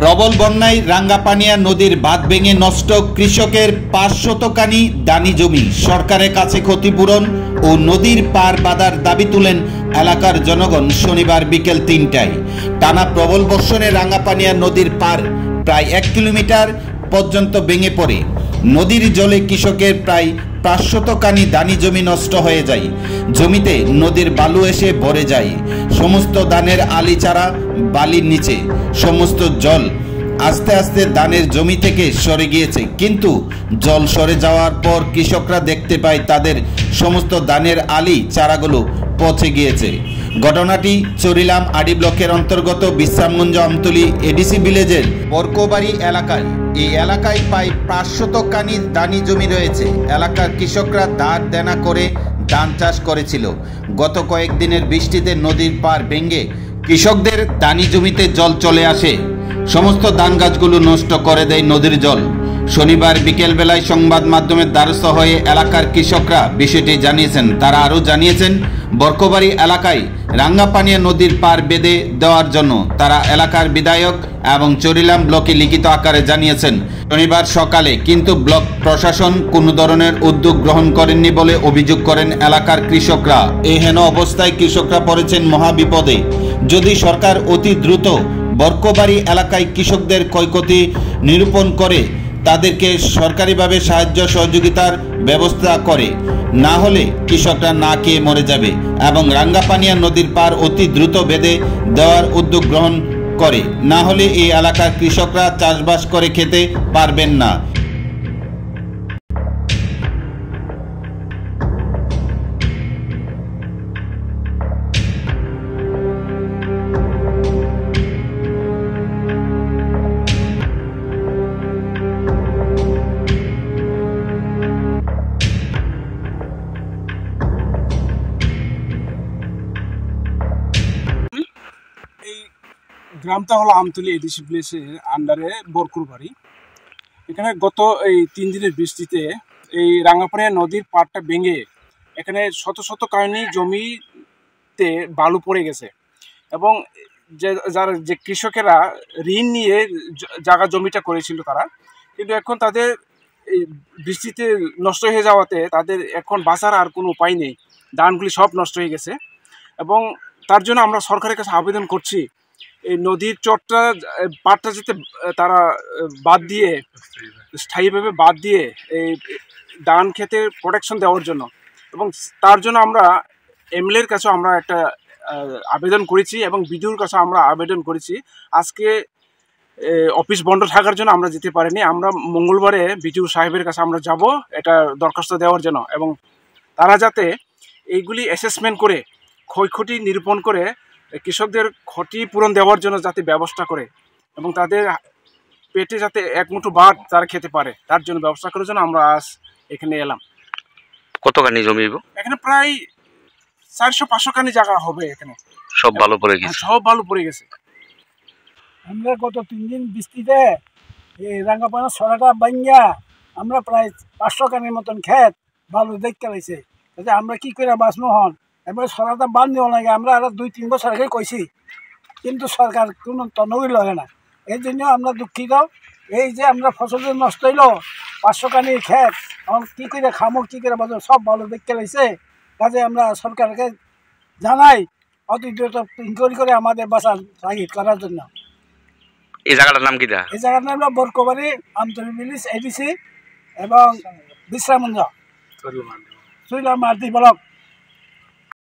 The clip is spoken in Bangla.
প্রবল বন্যায় রাঙ্গাপানিয়া নদীর বাঁধ ভেঙে নষ্ট কৃষকের 500 কানি দানি জমি। সরকারের কাছে ক্ষতিপূরণ ও নদীর পার বাঁধার দাবি তুলেন এলাকার জনগণ। শনিবার বিকেল 3টায় টানা প্রবল বর্ষণে রাঙ্গাপানিয়া নদীর পার প্রায় 1 কিলোমিটার পর্যন্ত ভেঙে পড়ে। নদীর জলে কৃষকের প্রায় 500 কানি দানি জমি নষ্ট হয়ে যায়। জমিতে নদীর বালু এসে ভরে যায়। সমস্ত ধানের আলি চারা বালির নিচে। সমস্ত জল আস্তে আস্তে ধানের জমি থেকে সরে গিয়েছে, কিন্তু জল সরে যাওয়ার পর কৃষকরা দেখতে পায় তাদের সমস্ত ধানের আলি চারাগুলো পচে গিয়েছে। ঘটনাটি চরিলাম আডি ব্লকের অন্তর্গত বিশ্রামগঞ্জ আমতলী এডিসি ভিলেজের বরকোবাড়ি এলাকায়। এই এলাকায় প্রায় 500 কানি দানি জমি রয়েছে। এলাকার কৃষকরা ধার দেনা করে ধান চাষ করেছিল। গত কয়েকদিনের বৃষ্টিতে নদীর পার ভেঙে কৃষকদের দানি জমিতে জল চলে আসে। সমস্ত ধান গাছগুলো নষ্ট করে দেয় নদীর জল। শনিবার বিকেলবেলায় সংবাদ মাধ্যমের দ্বারস্থ হয়ে এলাকার কৃষকরা বিষয়টি জানিয়েছেন। তারা আরও জানিয়েছেন, বরকোবাড়ি এলাকায় রাঙ্গাপানিয়া নদীর পার বেঁধে দেওয়ার জন্য তারা এলাকার বিধায়ক এবং চরিলাম ব্লকে লিখিত আকারে জানিয়েছেন শনিবার সকালে, কিন্তু ব্লক প্রশাসন কোনো ধরনের উদ্যোগ গ্রহণ করেননি বলে অভিযোগ করেন এলাকার কৃষকরা। এই হেন অবস্থায় কৃষকরা পড়েছেন মহাবিপদে। যদি সরকার অতি দ্রুত বরকোবাড়ি এলাকায় কৃষকদের ক্ষয়ক্ষতি নিরূপণ করে তাদেরকে সরকারিভাবে সাহায্য সহযোগিতার ব্যবস্থা করে, না হলে কৃষকরা না খেয়ে মরে যাবে এবং রাঙ্গাপানিয়া নদীর পার অতি দ্রুত বেঁধে দেওয়ার উদ্যোগ গ্রহণ করে, না হলে এই এলাকার কৃষকরা চাষবাস করে খেতে পারবেন না। গ্রামটা হলো আমতলী এডিসি ভিলেজের আন্ডারে বরকোবাড়ি। এখানে গত এই 3 দিনের বৃষ্টিতে এই রাঙ্গাপানিয়া নদীর পাড়টা ভেঙে এখানে শত শত কানি জমিতে বালু পড়ে গেছে এবং যে কৃষকেরা ঋণ নিয়ে জায়গা জমিটা করেছিল তারা, কিন্তু এখন তাদের এই বৃষ্টিতে নষ্ট হয়ে যাওয়াতে তাদের এখন বাঁচার আর কোনো উপায় নেই। ধানগুলি সব নষ্ট হয়ে গেছে এবং তার জন্য আমরা সরকারের কাছে আবেদন করছি এই নদীর চরটা পাড়টা যাতে তারা বাদ দিয়ে স্থায়ীভাবে বাদ দিয়ে এই ধান খেতে প্রোটেকশন দেওয়ার জন্য, এবং তার জন্য আমরা এমএলএর কাছে আমরা একটা আবেদন করেছি এবং বিডিওর কাছে আমরা আবেদন করেছি। আজকে অফিস বন্ধ থাকার জন্য আমরা যেতে পারিনি। আমরা মঙ্গলবারে বিডিও সাহেবের কাছে আমরা যাব এটা দরখাস্ত দেওয়ার জন্য, এবং তারা যাতে এইগুলি অ্যাসেসমেন্ট করে ক্ষয়ক্ষতি নিরূপণ করে কৃষকদের ক্ষতিপূরণ দেওয়ার জন্য যাতে ব্যবস্থা করে এবং তাদের পেটে যাতে এক মুঠো ভাত তারা খেতে পারে তার জন্য ব্যবস্থা করার জন্য আমরা আজ এখানে এলাম। কতখানি জমি? এখানে প্রায় 400-500 কানি জায়গা হবে। এখানে সব ভালো পড়ে গেছে, সব ভালো পড়ে গেছে। আমরা গত 3 দিন বৃষ্টিতে এই রাঙ্গাপানিয়া সরাটা ভাঙিয়া আমরা প্রায় 500 কানির মতন ক্ষেত ভালো দেখতে পাইছে। আমরা কি করে বাঁচনো হন, এবার সরাটা বাদ নেওয়া লাগে। আমরা আরো 2-3 বছর আগে কইছি, কিন্তু সরকার কোনো তনবই লাগে না। এই জন্য আমরা দুঃখিত। এই যে আমরা ফসল নষ্ট হইল 500 কানির ক্ষেত, এখন কী করে খামো, কী করে বাঁচবো, সব ভালো দেখতে পাইছে। কাজে আমরা সরকারকে জানাই অতি দ্রুত ইনকোয়ারি করে আমাদের বাঁচার তাগিদ করার জন্য। এই জায়গাটার নাম কি? এই জায়গার নাম হলো বরকোবাড়ি আমতলী ভিলেজ এডিসি এবং বিশ্রামগঞ্জ চরিলাম আডি ব্লক।